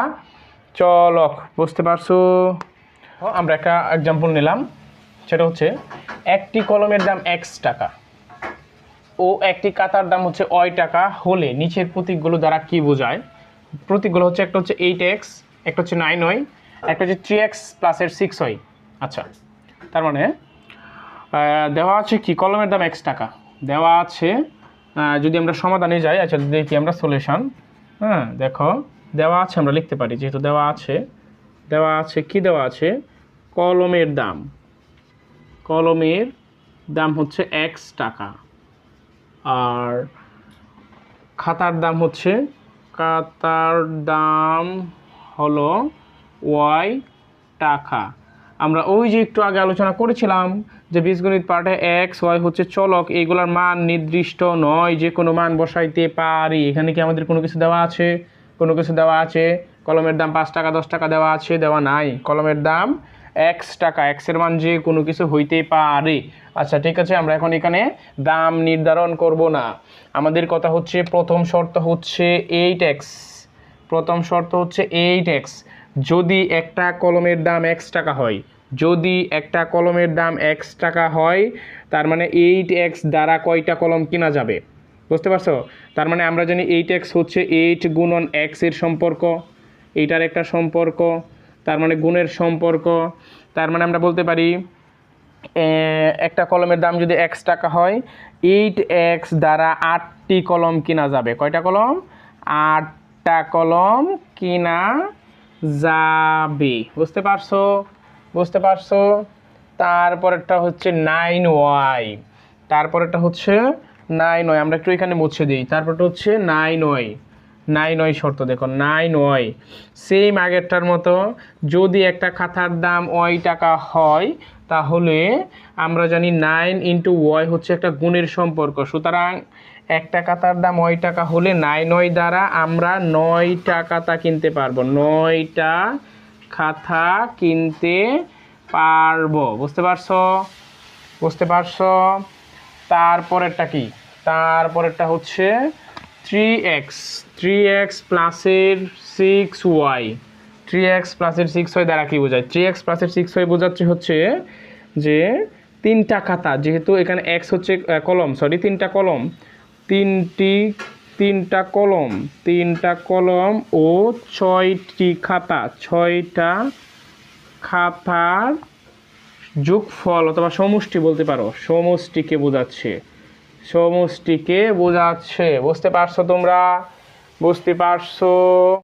চলক, বুঝতে পারছো? আমরা একটা এক্সাম্পল নিলাম, সেটা হচ্ছে একটি কলমের দাম এক্স টাকা ও একটি কাতার দাম হচ্ছে ওয়াই টাকা হলে নিচের প্রতীকগুলো দ্বারা কি বোঝায়? প্রতীকগুলো হচ্ছে একটা হচ্ছে 8x, একটা হচ্ছে 9y, একটা হচ্ছে 3x প্লাসের 6y। আচ্ছা, তার মানে দেওয়া আছে কি? কলমের দাম x টাকা দেওয়া আছে। যদি আমরা সমাধানে যাই, আচ্ছা দেখি আমরা সলিউশন, হ্যাঁ দেখো দেওয়া আছে, আমরা লিখতে পারি যেহেতু দেওয়া আছে কি দেওয়া আছে? কলমের দাম হচ্ছে x টাকা, আর খাতার দাম হলো ওয়াই টাকা। আমরা ওই যে একটু আগে আলোচনা করেছিলাম যে বীজগণিত পাঠে এক্স ওয়াই হচ্ছে চলক, এইগুলার মান নির্দিষ্ট নয়, যে কোনো মান বসাইতে পারি। এখানে কি আমাদের কোনো কিছু দেওয়া আছে? কোনো কিছু দেওয়া আছে? কলমের দাম 5 টাকা 10 টাকা দেওয়া আছে? দেওয়া নাই। কলমের দাম এক্স টাকা, এক্সের মান যে কোনো কিছু হইতে পারে। আচ্ছা ঠিক আছে, আমরা এখন এখানে দাম নির্ধারণ করব না। আমাদের কথা হচ্ছে প্রথম শর্ত হচ্ছে 8x, যদি একটা কলমের দাম x টাকা হয়, তার মানে 8x দ্বারা কয়টা কলম কেনা যাবে? বুঝতে পারছো? তার মানে আমরা জানি 8x হচ্ছে 8 গুণন x এর সম্পর্ক, এইটার একটা সম্পর্ক, তার মানে গুণের সম্পর্ক। তার মানে আমরা বলতে পারি একটা কলমের দাম যদি x টাকা হয়, 8x দ্বারা 8টি কলম কেনা যাবে। কয়টা কলম? 8টা কলম কেনা যাবে। বুঝতে পারছো? তারপরেরটা হচ্ছে 9y, আমরা একটু এখানে মুছে দিই। তারপরটা হচ্ছে 9y শর্ত, দেখো 9y সেম আগেরটার মতো, যদি একটা খাতার দাম ওয়াই টাকা হয়, তাহলে আমরা জানি 9 ইন্টু ওয়াই হচ্ছে একটা গুণের সম্পর্ক। সুতরাং একটা খাতার দাম 9 টাকা হলে 9 দ্বারা আমরা 9টা খাতা কিনতে পারবো, 9টা খাতা কিনতে পারবো। বুঝতে পারছো? বুঝতে পারছো? তারপরেরটা কি? তারপরেরটা হচ্ছে 3x, 3x প্লাসের 6y, 3x প্লাসের 6y দ্বারা কি বোঝায়? 3x প্লাসের 6y বোঝাচ্ছে হচ্ছে যে তিনটা খাতা, যেহেতু এখানে x হচ্ছে কলম, সরি তিনটা কলম, তিনটা কলম, তিনটা কলম ও 6টি খাতা, 6টা খাতার যোগফল অথবা সমষ্টি বলতে পারো, সমষ্টিকে বোঝাচ্ছে, সমষ্টিকে বোঝাচ্ছে। বুঝতে পারছো তোমরা? বুঝতে পারছো?